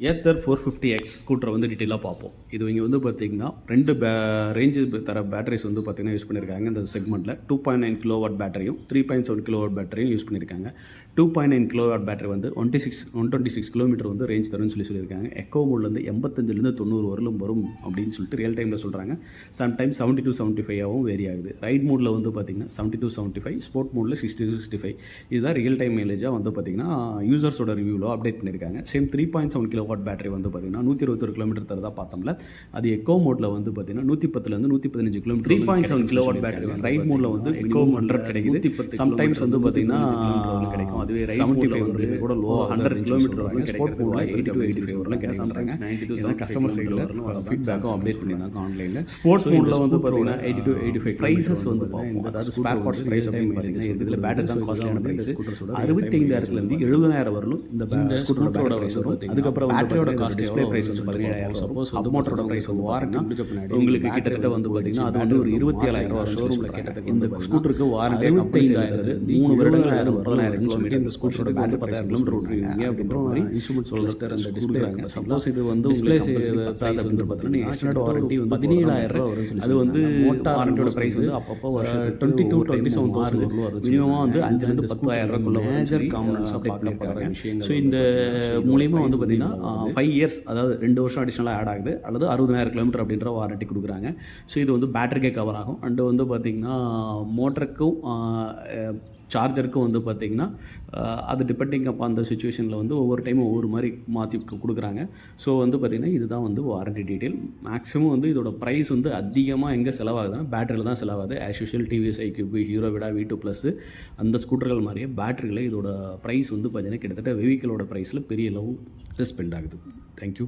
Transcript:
Ather 450X ஸ்கூட்டரை வந்து டீட்டெயிலாக பார்ப்போம். இது இங்கே வந்து பார்த்திங்கன்னா 2 ரேஞ்சு தர பேட்டரிஸ் வந்து பார்த்திங்கன்னா யூஸ் பண்ணியிருக்காங்க. இந்த செக்மெண்ட்டில் 2.9 கிலோவாட் பேட்டரியும் 3.7 கிலோவாட் பேட்டரியும் யூஸ் பண்ணியிருக்காங்க. 2.9 கிலோவாட் பேட்டரி வந்து 126 கிலோமீட்டர் வந்து ரேஞ்ச் தரும்னு சொல்லியிருக்காங்க. எக்கோ மோட்லேருந்து 85லேருந்து 90 வரலும் வரும் அப்படின்னு சொல்லிட்டு ரியல் டைமில் சொல்கிறாங்க. சம்டைம்ஸ் 70-75 வேரி ஆகுது. ரைட் மோடில் வந்து பார்த்திங்கன்னா 70-75, ஸ்போர்ட் மோடில் 60-65. இதுதான் ரியல் டைம் மைலேஜாக வந்து பார்த்திங்கன்னா யூசர்ஸோட ரிவ்யூவில் அப்டேட் பண்ணியிருக்காங்க. சேம் 3.7 கிலோவாட் பேட்டரி வந்து பார்த்திங்கன்னா 121 கிலோமீட்டர் தரதா பார்த்தோம்ல. அது எக்கோ மோடில் வந்து பார்த்திங்கன்னா 110லேருந்து 115 கிலோமீட்டர். 3.7 கிலோவாட் பேட்டரி ரைட் மோடில் வந்து எக்கோ 100 கிடைக்குது. சம்டைம்ஸ் வந்து பார்த்திங்கன்னா கிடைக்கும். அதுவே ரைட் மோடில் வந்து கூட லோ 100 கிலோமீட்டர் வரைக்கும் கிடைக்கிறது. 80-85 வரலாம் கிடைக்கிறாங்க. கஸ்டமர் சைடில் ஃபீட்பேக்கும் அப்டேட் பண்ணியிருந்தாங்க ஆன்லைனில். ஸ்போர்ட்ஸ் மோடில் வந்து பார்த்திங்கன்னா 80-85 ப்ரைஸஸ் வந்து அதாவது ஸ்பேர் பார்ட்ஸ் ப்ரைஸ் அப்படின்னு பார்த்தீங்கன்னா இதில் பேட்டரி தான் காஸ்ட்லியான ப்ரைஸ். 65,000லேருந்து 70,000 வரலும் இந்த ஸ்கூட்டரோட வரும். அதுக்கப்புறம் பேட்டரியோட காஸ்ட் டிஸ்ப்ளே பிரைஸ் வந்து 17,000. சப்போஸ் அப் மோட்டரோட பிரைஸ் வாரண்டி முடிஞ்ச பின்னாடி உங்களுக்கு கிட்டத்தட்ட வந்து பார்த்தீங்கன்னா அது வந்து ஒரு 27,000 ஷோரூமில் கிட்டத்தட்ட இந்த ஸ்கூட்டருக்கு வாரண்டி 65,000 3 வருடங்கள் 60,000 கிலோமீட்டர். இந்த ஸ்கூட்டரோட பேட்டரி 10,000 கிலோமீட்டர் ஓட்டுறீங்க அப்படின்ற மாதிரி இன்ஸ்ட்ருமெண்ட் சொல்லிட்டு அந்த டிஸ்பிளே சப்போஸ் இது வந்து டிஸ்பிளே பத்தாது வந்து பார்த்தீங்கன்னா எக்ஸ்டெண்டட் வாரண்டி வந்து 17,000 வரும். அது வந்து வாரண்டியோட பிரைஸ் வந்து அப்பப்போ 22-27,000 வரும். மினிமமாக வந்து 5,000 10,000 மேஜர் காம்பனன்ஸாக பார்க்கப்படுற விஷயங்கள். ஸோ இந்த மூலியமா வந்து பார்த்தீங்கன்னா 5 இயர்ஸ் அதாவது 2 வருஷம் அடிஷனலாக ஆட் ஆகுது அல்லது 60,000 கிலோமீட்டர் அப்படின்ற வாரண்டி கொடுக்குறாங்க. ஸோ இது வந்து பேட்டரிக்கே கவர் ஆகும். அண்டு வந்து பார்த்திங்கன்னா மோட்டருக்கும் சார்ஜருக்கும் வந்து பார்த்திங்கன்னா அது டிபெண்டிங் அப்போ அந்த சுச்சுவேஷனில் வந்து ஒவ்வொரு டைமும் ஒவ்வொரு மாதிரி மாற்றி கொடுக்குறாங்க. ஸோ வந்து பார்த்திங்கன்னா இதுதான் வந்து வாரண்டி டீட்டெயில். மேக்ஸிமம் வந்து இதோட ப்ரைஸ் வந்து அதிகமாக எங்கே செலவாகுதுன்னா பேட்டரியில் தான் செலவாகுது. As usual TVS iQube, hero விடா V2+ அந்த ஸ்கூட்டர்கள் மாதிரியே பேட்டரியில் இதோட ப்ரைஸ் வந்து பார்த்திங்கன்னா கிட்டத்தட்ட வெஹிக்கிளோட ப்ரைஸில் பெரிய அளவு ஸ்பெண்ட் ஆகுது. தேங்க்யூ.